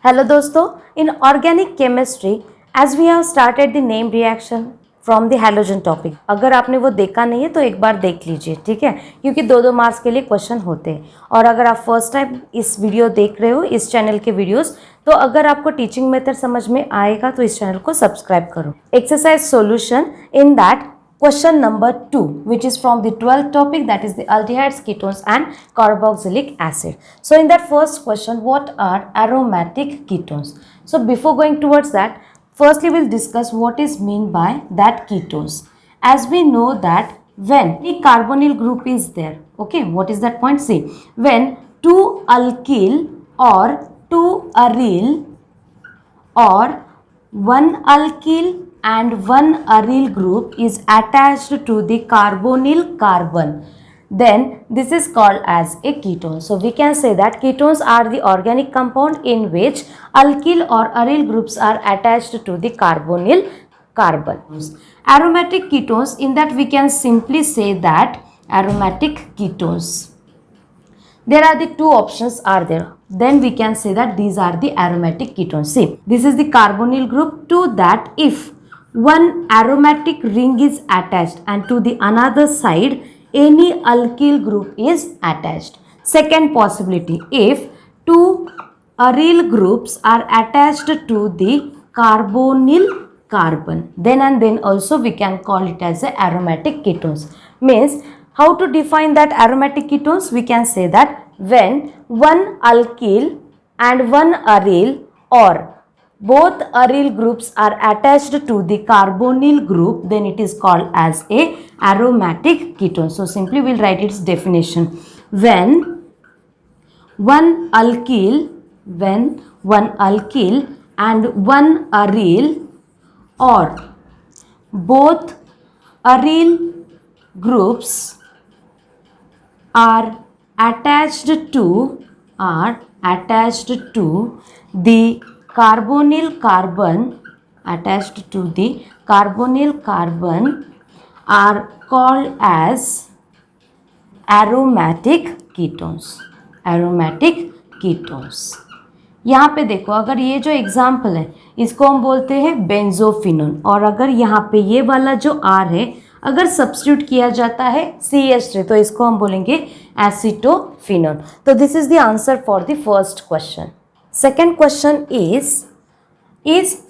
Hello दोस्तों, in organic chemistry as we have started the name reaction from the halogen topic. अगर आपने वो देखा नहीं है तो एक बार देख लीजिए, ठीक है, क्योंकि 2-2 मार्क्स के लिए क्वेश्चन होते हैं। और अगर आप फर्स्ट टाइम इस वीडियो देख रहे हो, इस चैनल के वीडियोस, तो अगर आपको टीचिंग मेथड समझ में आएगा तो इस चैनल को सब्सक्राइब करो। Exercise solution in that question number 2, which is from the 12th topic, that is the aldehydes, ketones and carboxylic acid. So in that first question, what are aromatic ketones? So before going towards that, firstly we'll discuss what is mean by that ketones. As we know that when a carbonyl group is there, okay, what is that point? See, when two alkyl or two aryl or one alkyl and one aryl group is attached to the carbonyl carbon, then this is called as a ketone. So we can say that ketones are the organic compound in which alkyl or aryl groups are attached to the carbonyl carbon. Aromatic ketones, in that we can simply say that aromatic ketones, there are the two options are there, then we can say that these are the aromatic ketones. See, this is the carbonyl group. To that, if one aromatic ring is attached and to the another side any alkyl group is attached. Second possibility, if two aryl groups are attached to the carbonyl carbon, then and then also we can call it as a aromatic ketones. Means, how to define that aromatic ketones? We can say that when one alkyl and one aryl or both aryl groups are attached to the carbonyl group, then it is called as a aromatic ketone. So simply we'll write its definition. When one alkyl and one aryl or both aryl groups are attached to the carbonyl carbon, are called as aromatic ketones. यहाँ पे देखो, अगर ये जो example है इसको हम बोलते हैं बेंजोफिनोन, और अगर यहाँ पे ये वाला जो R है अगर सब्स्टिट्यूट किया जाता है CH3 तो इसको हम बोलेंगे एसिटोफिनोन. तो this is the answer for the first question. Second question is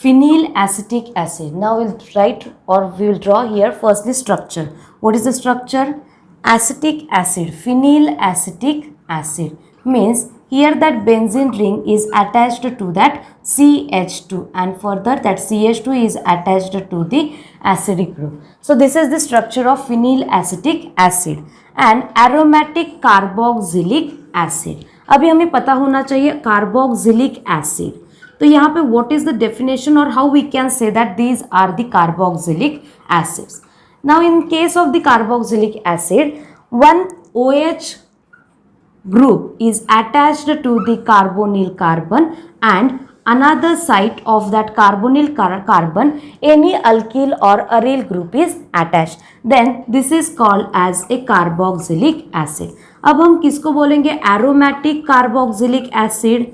phenyl acetic acid. Now we'll write or we will draw here firstly structure. What is the structure? Acetic acid, phenyl acetic acid means here that benzene ring is attached to that CH2 and further that CH2 is attached to the acidic group. So this is the structure of phenyl acetic acid and aromatic carboxylic acid. अभी हमें पता होना चाहिए carboxylic acid. तो यहाँ पे what is the definition और how we can say that these are the carboxylic acids. Now in case of the carboxylic acid, one OH group is attached to the carbonyl carbon and another site of that carbonyl carbon any alkyl or aryl group is attached, then this is called as a carboxylic acid. अब हम किसको बोलेंगे? Aromatic carboxylic acid.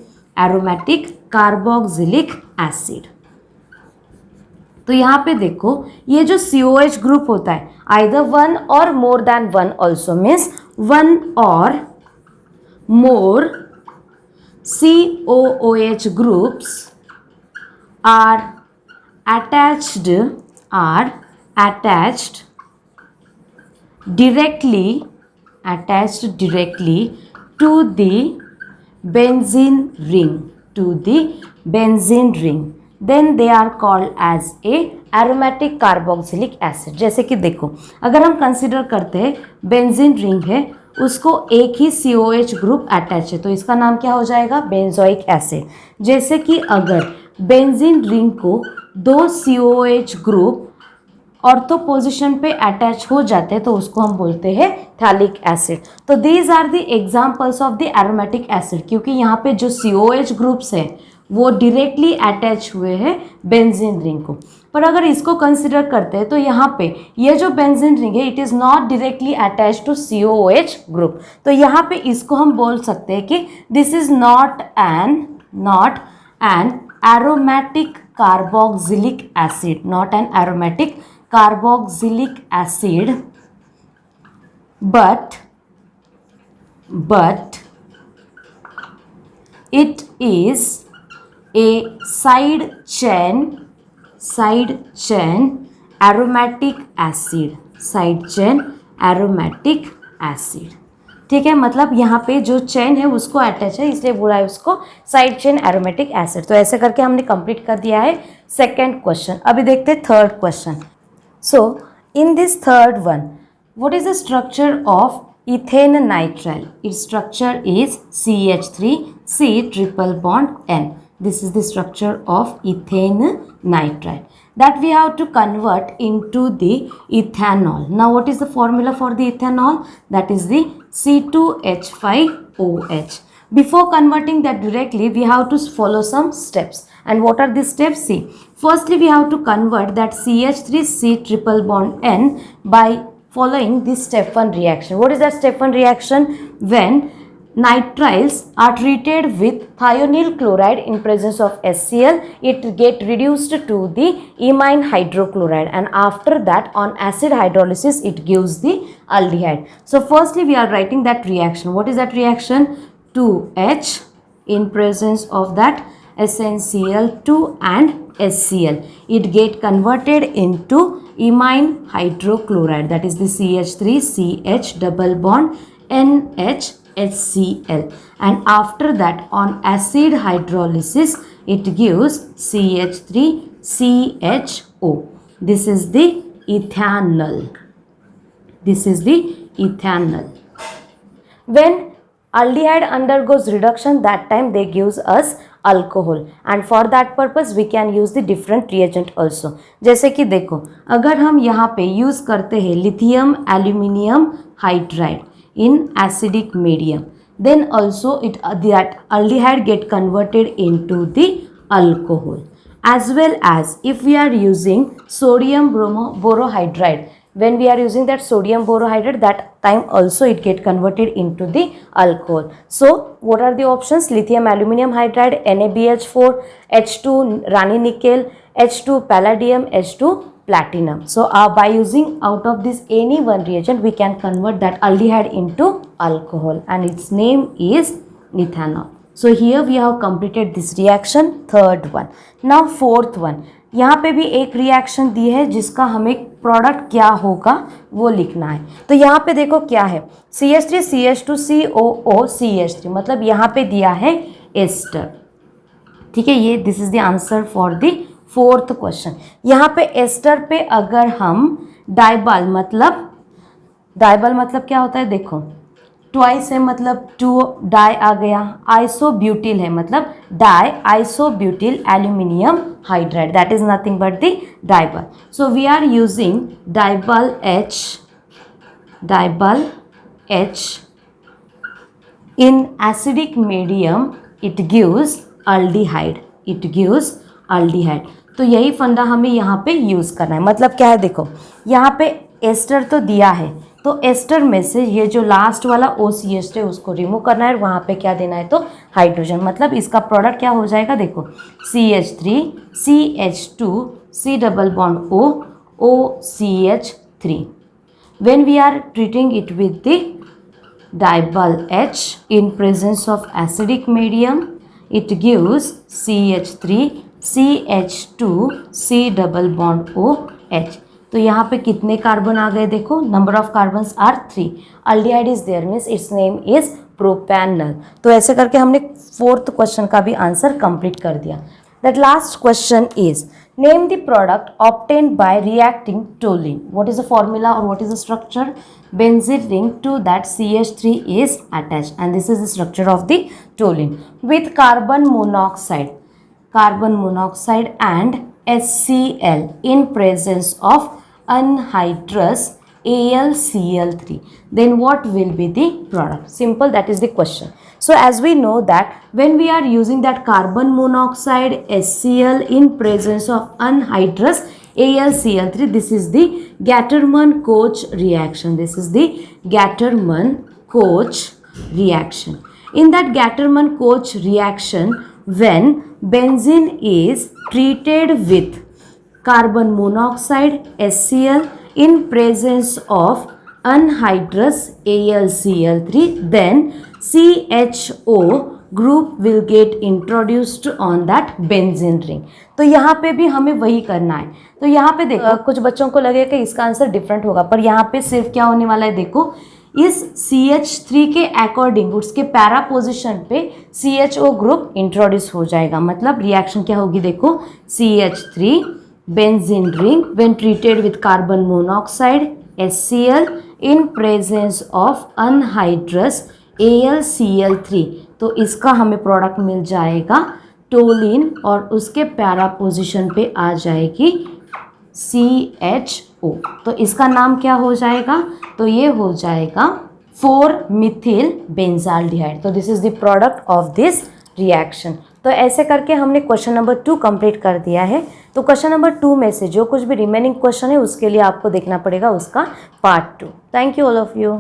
तो यहाँ पे देखो, ये जो COH ग्रुप होता है आइदर वन और more than one also, means one और मोर COOH groups are attached directly to the benzene ring, then they are called as a aromatic carboxylic acid. जैसे कि देखो, अगर हम कंसिडर करते हैं बेंजीन रिंग है, उसको एक ही COH ग्रुप अटैच है तो इसका नाम क्या हो जाएगा? Benzoic acid. जैसे कि अगर बेंजीन रिंग को दो COH ग्रुप ऑर्थो पोजिशन पे अटैच हो जाते हैं तो उसको हम बोलते हैं थैलिक एसिड. तो these are the examples of the aromatic acid, क्योंकि यहाँ पे जो COH ग्रुप्स है वो डायरेक्टली अटैच हुए हैं बेंजीन रिंग को. पर अगर इसको कंसिडर करते हैं तो यहाँ पे ये जो बेंजीन रिंग है it is not directly attach to COH group. तो यहाँ पे इसको हम बोल सकते हैं कि this is not an aromatic carboxylic acid, not an aromatic carboxylic acid, but it is a side chain aromatic acid, side chain aromatic acid. ठीक है, मतलब यहाँ पे जो चेन है उसको अटैच है, इसलिए बोला है उसको साइड चेन एरोमेटिक एसिड. तो ऐसे करके हमने कंप्लीट कर दिया है सेकेंड क्वेश्चन. अभी देखते हैं third question. So in this third one, what is the structure of ethane nitrile? Its structure is CH3C triple bond N. This is the structure of ethane nitride that we have to convert into the ethanol. Now what is the formula for the ethanol? That is the C2H5OH. Before converting that directly, we have to follow some steps. And what are these steps? See, firstly we have to convert that CH3C triple bond N by following this step 1 reaction. What is that step 1 reaction? When nitriles are treated with thionyl chloride in presence of HCl, it get reduced to the imine hydrochloride, and after that on acid hydrolysis it gives the aldehyde. So firstly we are writing that reaction. What is that reaction? 2H in presence of that SnCl2 and HCl, it get converted into imine hydrochloride, that is the CH3CH double bond NH HCl, and after that on acid hydrolysis it gives CH3CHO. This is the ethanol. This is the ethanol. When aldehyde undergoes reduction, that time they gives us alcohol, and for that purpose we can use the different reagent also. जैसे कि देखो, अगर हम यहाँ पे use करते हैं lithium aluminium hydride in acidic medium, then also that aldehyde get converted into the alcohol. As well as if we are using sodium borohydride, when we are using that sodium borohydride, that time also it get converted into the alcohol. So what are the options? Lithium aluminum hydride, NaBH4, H2 Rani nickel, H2 palladium, H2 platinum. So by using out of this any one reagent, we can convert that aldehyde into alcohol, and its name is ethanol. So here we have completed this reaction, third one. Now fourth one, यहाँ पे भी एक reaction दी है जिसका हमें product क्या होगा वो लिखना है. तो यहाँ पे देखो क्या है, CH3CH2COO CH3, मतलब यहाँ पे दिया है एस्टर. ठीक है, ये this is the answer for the fourth question. यहाँ पे एस्टर पे अगर हम डाइबल मतलब क्या होता है, देखो ट्वाइस है मतलब 2 डाई आ गया, आइसोब्यूटिल है मतलब di isobutyl aluminium hydride, that is nothing but the DIBAL. So we are using DIBAL H in acidic medium, it gives aldehyde. तो यही फंडा हमें यहाँ पे यूज करना है. मतलब क्या है, देखो यहाँ पे एस्टर तो दिया है, तो एस्टर में से ये जो लास्ट वाला OCH है उसको रिमूव करना है, वहाँ पे क्या देना है तो हाइड्रोजन. मतलब इसका प्रोडक्ट क्या हो जाएगा, देखो CH3 CH2 C double bond O OCH3. When we are treating it with the diol H in presence of acidic medium, it gives CH3 CH2 C double bond OH. तो यहाँ पे कितने कार्बन आ गए, देखो number of carbons are 3. Aldehyde is there means it's name is propanal. तो ऐसे करके हमने फोर्थ क्वेश्चन का भी आंसर कंप्लीट कर दिया. That last question is name the product obtained by reacting toluene. What is the formula और what is the structure? Benzene ring to that CH3 is attached, and this is the structure of the toluene with carbon monoxide and HCl in presence of anhydrous AlCl3. Then what will be the product? Simple, that is the question. So as we know that when we are using that carbon monoxide HCl in presence of anhydrous AlCl3, this is the Gattermann-Koch reaction. This is the Gattermann-Koch reaction. In that Gattermann-Koch reaction, when benzene is treated with carbon monoxide HCl in presence of anhydrous AlCl3, then CHO group will get introduced on that benzene ring. तो यहाँ पे भी हमें वही करना है। तो यहाँ पे देखो कुछ बच्चों को लगेगा कि इसका आंसर डिफरेंट होगा, पर यहाँ पे सिर्फ क्या होने वाला है, देखो इस CH3 के अकॉर्डिंग उसके पैरा पोजिशन पे CHO ग्रुप इंट्रोड्यूस हो जाएगा। मतलब रिएक्शन क्या होगी, देखो CH3 benzene ring when treated with carbon monoxide HCl in presence of anhydrous AlCl3, तो इसका हमें प्रोडक्ट मिल जाएगा टोलिन और उसके पैरा पोजिशन पे आ जाएगी CHO। तो इसका नाम क्या हो जाएगा, तो ये हो जाएगा 4-methyl बेंजाल्डिहाइड। तो this is the product of this reaction. तो ऐसे करके हमने क्वेश्चन नंबर 2 कंप्लीट कर दिया है। तो क्वेश्चन नंबर 2 में से जो कुछ भी रिमेनिंग क्वेश्चन है उसके लिए आपको देखना पड़ेगा उसका part 2। Thank you all of you.